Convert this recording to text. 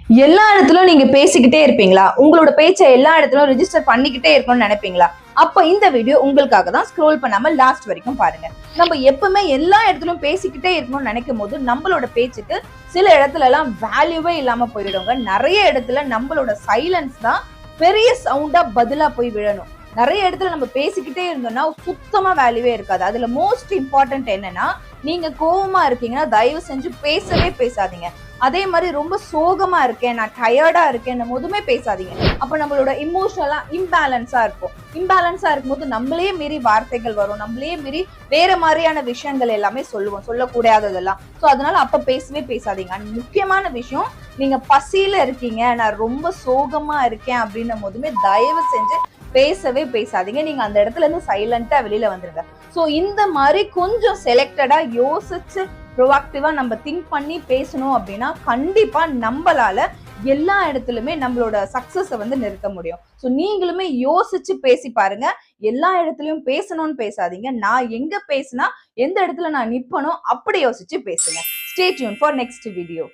எல்லா இடத்துலயும் நீங்க பேசிக்கிட்டே இருப்பீங்களா? உங்களோட பேச்ச எல்லா இடத்துலயும் ரிஜிஸ்டர் பண்ணிக்கிட்டே இருக்கணும்னு நினைப்பீங்களா? அப்ப இந்த வீடியோ உங்களுக்காக தான். ஸ்க்ரோல் பண்ணாம லாஸ்ட் வரைக்கும் பாருங்க. நம்ம எப்பவுமே எல்லா இடத்துலயும் பேசிக்கிட்டே இருக்கணும்னு நினைக்கும் போது நம்மளோட பேச்சுக்கு சில இடத்துல எல்லாம் வேல்யூவே இல்லாம போயிடுங்க. நிறைய இடத்துல நம்மளோட சைலன்ஸ் தான் பெரிய சவுண்டா பதிலா போய் விழணும். நிறைய இடத்துல நம்ம பேசிக்கிட்டே இருந்தோம்னா சுத்தமா வேல்யூவே இருக்காது. அதுல மோஸ்ட் இம்பார்ட்டன்ட் என்னன்னா, நீங்க கோவமா இருக்கீங்கன்னா தயவு செஞ்சு பேசவே பேசாதீங்க. அதே மாதிரி ரொம்ப சோகமா இருக்கேன், நான் டயர்டா இருக்கேன் போதுமே பேசாதீங்க. அப்ப நம்மளோட இமோஷனலா இம்பேலன்ஸா இருக்கும். இம்பேலன்ஸா இருக்கும்போது நம்மளே மீறி வார்த்தைகள் வரும், நம்மளே மீறி வேற மாதிரியான விஷயங்கள் எல்லாமே சொல்லுவோம், சொல்லக்கூடாததெல்லாம். சோ அதனால அப்ப பேசவே பேசாதீங்க. முக்கியமான விஷயம், நீங்க பசியில இருக்கீங்க, நான் ரொம்ப சோகமா இருக்கேன் அப்படின்னும் போதுமே தயவு செஞ்சு பேசவே பேசாதீங்க. நீங்க அந்த இடத்துல இருந்து சைலண்டா வெளியில வந்துருங்க. சோ இந்த மாதிரி கொஞ்சம் செலக்டடா யோசிச்சு ப்ரோஆக்டிவா நம்ம திங்க் பண்ணி பேசணும் அப்படின்னா கண்டிப்பா நம்மளால எல்லா இடத்துலயுமே நம்மளோட சக்சஸ வந்து நிறுத்த முடியும். சோ நீங்களுமே யோசிச்சு பேசி பாருங்க. எல்லா இடத்துலயும் பேசணும்னு பேசாதீங்க. நான் எங்க பேசினா எந்த இடத்துல நான் நிப்பனோ அப்படி யோசிச்சு பேசுங்க. Stay tune for next video.